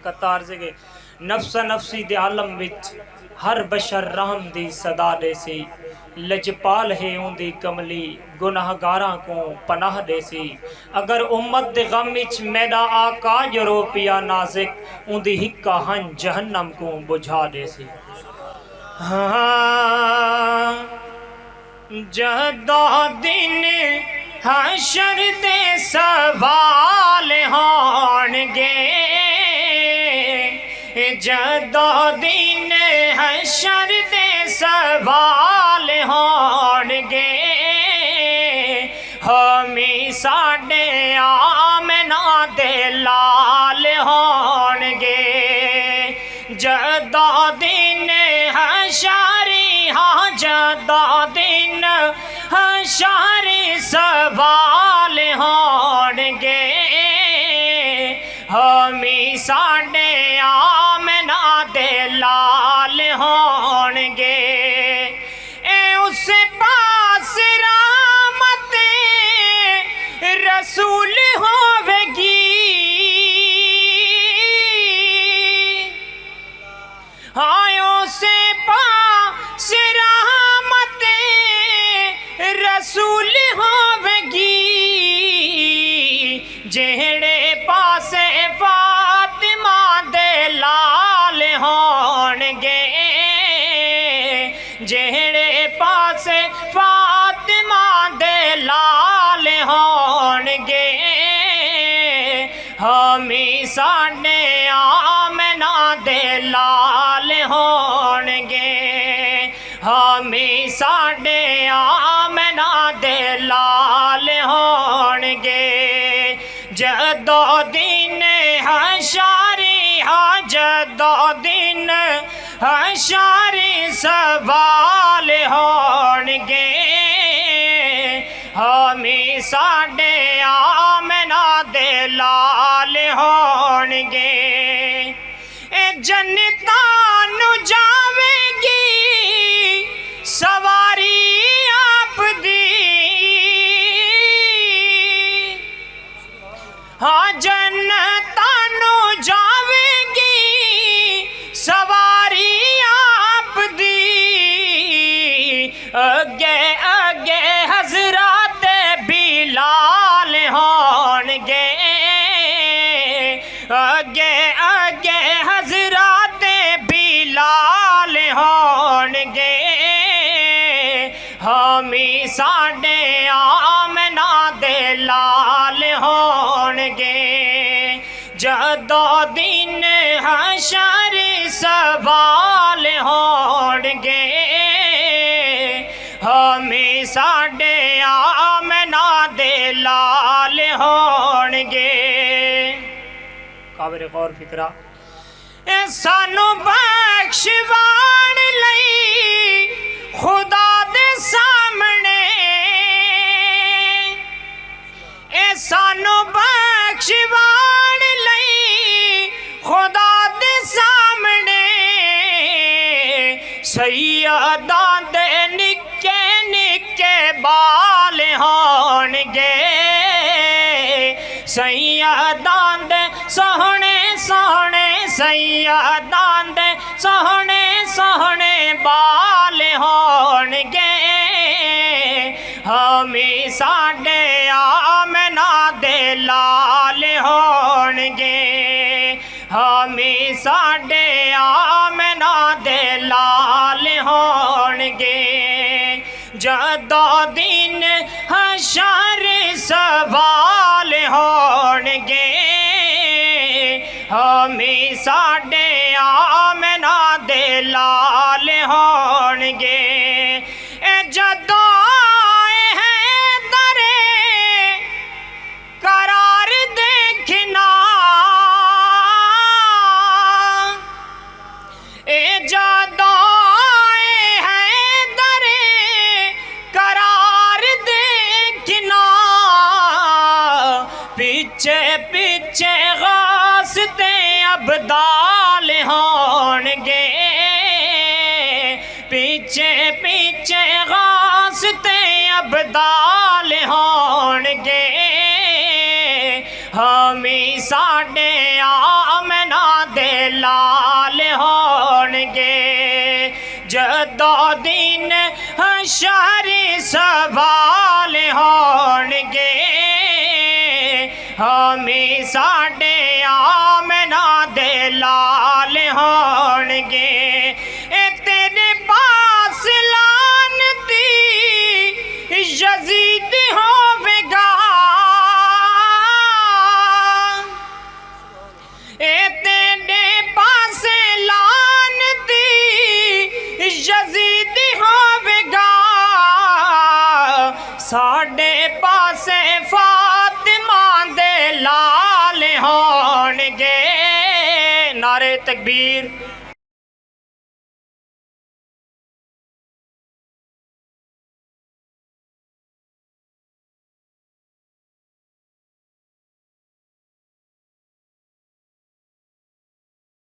قطار سے نفس نفسی دے عالم وچ ہر بشر رحم دی صدا دے سی لجپال ہے اون دی کملی گناہگاراں کو پناہ دے سی اگر امت دے غم وچ میرا آقا جرو پیا نازک اون دی ہکا ہن جہنم کو بجھا دے سی جدو دن حشر دے سوال ہون گے جدو دن حشر دے سوال ہون گے ہمیں ساڈے آمنہ دے لال ہون گے جدو دن حشری ہاں جدو دن حشری سوال ہون گے ہمیں ساڈے آمنہ دے لال ہون گے اے اس پاس رحمت رسول ہوے گی آئیوں سے پاس رحمت رسول ہوے گی جہڑے پاس فاطمہ دے لال ہون گے جہڑے پاس فاطمہ دے لال ہون گے ہمیں ساڈے آمنہ دے لال ہون گے ہمیں ساڈے آمنہ دے لال ہون گے جدو دن حشری ہاں جدو دن حشری سوال ہون گے ہمیں ساڈے آمنہ دے لال ہون گے اے جنتاں نو جاوے گی سواری آپ دی ہاں جنتاں نو جاوے گی سواری آپ دی اگے اگے حضرات بلال ہون گے اگے اگے حضرات بلال ہون گے ہمیں ساڈے آمنہ دے لال ہون گے جدو دن حشر سوال ہون گے ہمیں ساڈے آمنہ دے لال ہون گے قابل غور فکرہ اے سانو بخشوان لئی خدا دے سامنے اے سانو بخشوان لئی خدا دے سامنے سیداں دے نکے نکے بال ہون گے سیداں دے سوہنے سوہنے سیداں دے سوہنے سوہنے بال ہون گے ہمیں ساڈے آمنہ دے لال ہون گے ہمیں ساڈے آمنہ دے لال ہون گے جدو دن حشر سوال ہون گے ہمیں ساڈے آمنہ دے لال ہون گے اے جدو آئے ہیں درے قرار دیکھنا اے جدو آئے ہیں درے قرار دیکھنا پیچھے پیچھے غاستے ابدال ہون گے پیچھے پیچھے غاستے ابدال ہون گے ہمیں ساڈے آمنہ دے شہری سوال ہونگے ہمیں ساڈے آمنہ دے لال ہونگے اے تیرے پاس لانتی یزید ہوے گا اے تیرے پاس لانتی یزید ہوے گا ساڈے پاسے فاطمہ دے لال ہونگے نعرہ تکبیر